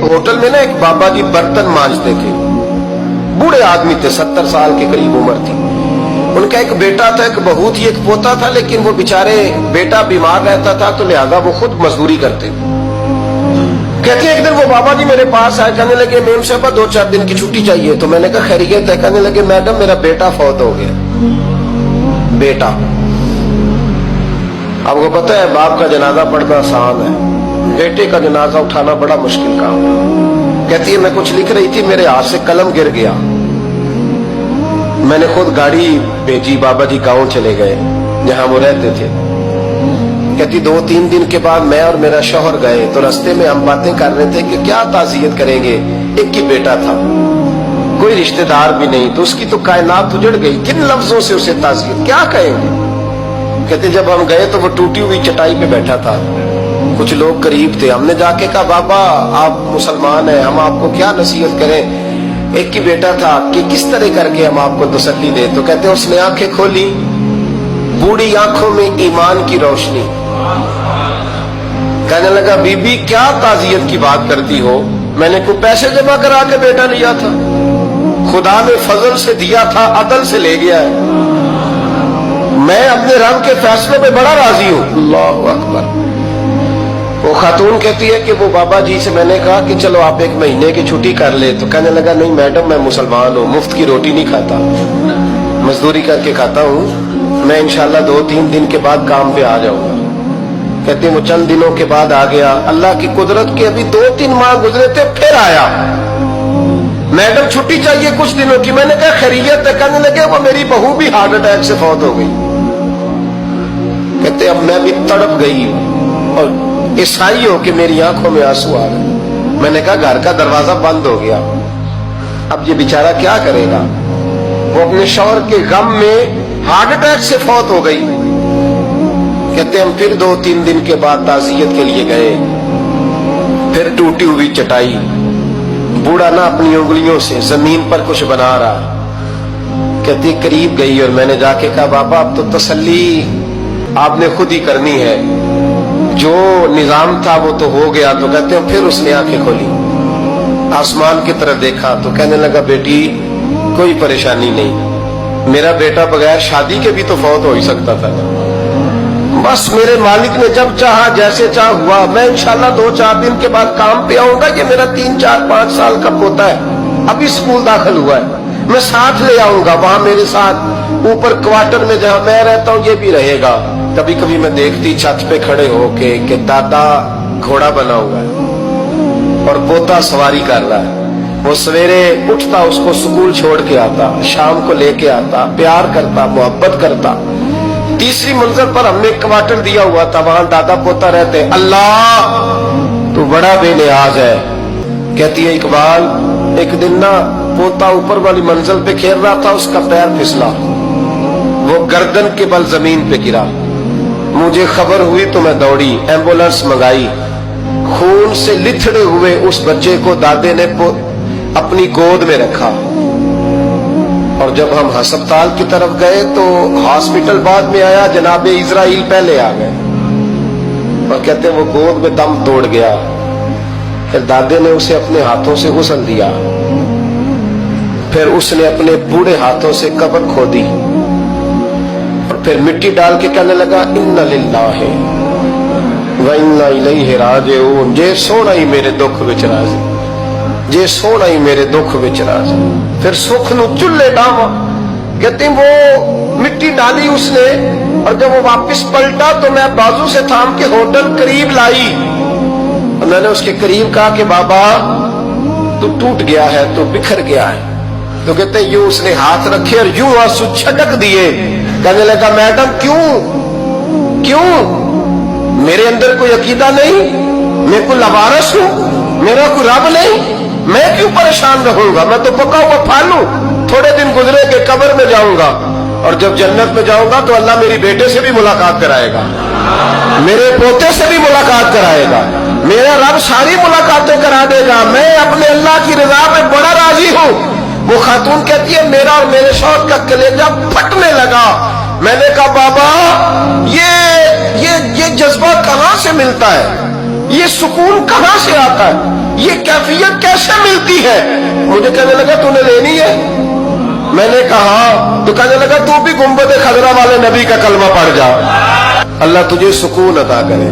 Hotel में ना एक बाबा जी बर्तन मांजते थे, बूढ़े आदमी थे, 70 साल के करीब उम्र थी। उनका एक बेटा था, एक बहू थी, एक पोता था, लेकिन वो बेचारे बेटा बीमार रहता था तो लिहाजा वो खुद मजदूरी करते थे। कहते हैं एक दिन वो बाबा जी मेरे पास आए, कहने लगे मेम साहब 2-4 दिन की छुट्टी चाहिए। तो मैंने कहा खैरियत है? कहने लगे मैडम मेरा बेटा फौत हो गया। बेटा, आपको पता है बाप का जनाजा पढ़ना आसान है, बेटे का जनाजा उठाना बड़ा मुश्किल काम है। कहती है मैं कुछ लिख रही थी, मेरे हाथ से कलम गिर गया, मैंने खुद गाड़ी भेजी, बाबा जी गांव चले गए जहां वो रहते थे। कहती 2-3 दिन के बाद मैं और मेरा शौहर गए तो रास्ते में हम बातें कर रहे थे कि क्या ताज़ियत करेंगे। एक ही बेटा था, कोई रिश्तेदार भी नहीं, तो उसकी तो कायनात उजड़ गई, किन लफ्जों से उसे ताज़ियत क्या कहेंगे। कहते जब हम गए तो वो टूटी हुई चटाई पे बैठा था, कुछ लोग करीब थे, हमने जाके कहा बाबा आप मुसलमान हैं, हम आपको क्या नसीहत करें, एक ही बेटा था, कि किस तरह करके हम आपको तसल्ली दें। तो कहते उसने आंखें खोली, बूढ़ी आंखों में ईमान की रोशनी। कहने लगा बीबी क्या ताज़ियत की बात करती हो, मैंने कोई पैसे जमा करा के बेटा लिया था, खुदा ने फजल से दिया था, अदल से ले गया है, मैं अपने रब के फैसलों में बड़ा राजी हूं। अल्लाहु अकबर। वो खातून कहती है कि वो बाबा जी से मैंने कहा कि चलो आप 1 महीने की छुट्टी कर ले, तो कहने लगा नहीं मैडम मैं मुसलमान हूँ, मुफ्त की रोटी नहीं खाता, मजदूरी करके खाता हूँ, मैं इंशाल्लाह 2-3 दिन के बाद काम पे आ जाऊंगा। कहते हैं वो चंद दिनों के बाद आ गया, अल्लाह की कुदरत के अभी 2-3 माह गुजरे थे, फिर आया, मैडम छुट्टी चाहिए कुछ दिनों की। मैंने कहा खैरियत है? कहने लगे वो मेरी बहू भी हार्ट अटैक से फौत हो गई। कहते अब मैं भी तड़प गई और ईसाई हो के मेरी आंखों में आंसू आ गए। मैंने कहा घर का दरवाजा बंद हो गया, अब ये बेचारा क्या करेगा। वो अपने शौहर के गम में हार्ट अटैक से फौत हो गई। कहते हम फिर 2-3 दिन के बाद ताज़ियत के लिए गए, फिर टूटी हुई चटाई, बूढ़ा ना अपनी उंगलियों से जमीन पर कुछ बना रहा। कहती करीब गई और मैंने जाके कहा बाबा अब तो तसल्ली आपने खुद ही करनी है, जो निजाम था वो तो हो गया। तो कहते हैं फिर उसने आंखें खोली, आसमान की तरफ देखा तो कहने लगा बेटी कोई परेशानी नहीं, मेरा बेटा बगैर शादी के भी तो फौत हो ही सकता था, बस मेरे मालिक ने जब चाहा जैसे चाह हुआ, मैं इंशाल्लाह 2-4 दिन के बाद काम पे आऊंगा। ये मेरा 3-4-5 साल का पोता है, अभी स्कूल दाखिल हुआ है, मैं साथ ले आऊंगा, वहां मेरे साथ ऊपर क्वार्टर में जहां मैं रहता हूं ये भी रहेगा। कभी कभी मैं देखती छत पे खड़े होके कि दादा घोड़ा बना हुआ है और पोता सवारी कर रहा है, वो सवेरे उठता उसको स्कूल छोड़ के आता, शाम को लेके आता, प्यार करता, मोहब्बत करता। तीसरी मंजिल पर हमने क्वार्टर दिया हुआ था, वहां दादा पोता रहते। अल्लाह तू बड़ा बेनियाज है। कहती है इकबाल एक दिन ना पोता ऊपर वाली मंजिल पे खेल रहा था, उसका पैर फिसला, वो गर्दन के बल जमीन पे गिरा। मुझे खबर हुई तो मैं दौड़ी, एम्बुलेंस मंगाई, खून से लिथड़े हुए उस बच्चे को दादे ने अपनी गोद में रखा। और जब हम अस्पताल की तरफ गए तो हॉस्पिटल बाद में आया, जनाबे इजराइल पहले आ गए और कहते वो गोद में दम तोड़ गया। फिर दादे ने उसे अपने हाथों से गुस्ल दिया, फिर उसने अपने बूढ़े हाथों से कब्र खोदी और फिर मिट्टी डाल के कहने लगा इन्ना लिल्लाहि व इन्ना इलैहि राजिऊन। जे सोना ही मेरे दुख विच राजी, जे सोना ही मेरे दुख विच राजी। फिर सुख नु चुल्ले डावा। कहते वो मिट्टी डाली उसने और जब वो वापस पलटा तो मैं बाजू से थाम के होटल करीब लाई और मैंने उसके करीब कहा कि बाबा तू टूट गया है, तू बिखर गया है। तो कहते यूं उसने हाथ रखे और यूं आंसू छटक दिए। कहने लगा मैडम क्यों क्यों, मेरे अंदर कोई अकीदा नहीं, मैं कोई लवारस हूं, मेरा कोई रब नहीं, मैं क्यों परेशान रहूंगा, मैं तो पका हुआ फल हूं, थोड़े दिन गुजरे के कब्र में जाऊंगा और जब जन्नत में जाऊंगा तो अल्लाह मेरी बेटे से भी मुलाकात कराएगा, मेरे पोते से भी मुलाकात कराएगा, मेरा रब सारी मुलाकातें करा देगा, मैं अपने अल्लाह की रजा पे बड़ा राजी हूं। वो खातून कहती है मेरा और मेरे शौहर का कलेजा फटने लगा। मैंने कहा बाबा ये जज्बा कहां से मिलता है, یہ سکون کہاں سے آتا ہے, یہ کیفیت کیسے ملتی ہے؟ مجھے کہنے لگا تو نے لینی ہے. میں نے کہا, تو کہنے لگا تو بھی گنبد خضرا والے نبی کا کلمہ پڑھ جا, اللہ تجھے سکون عطا کرے.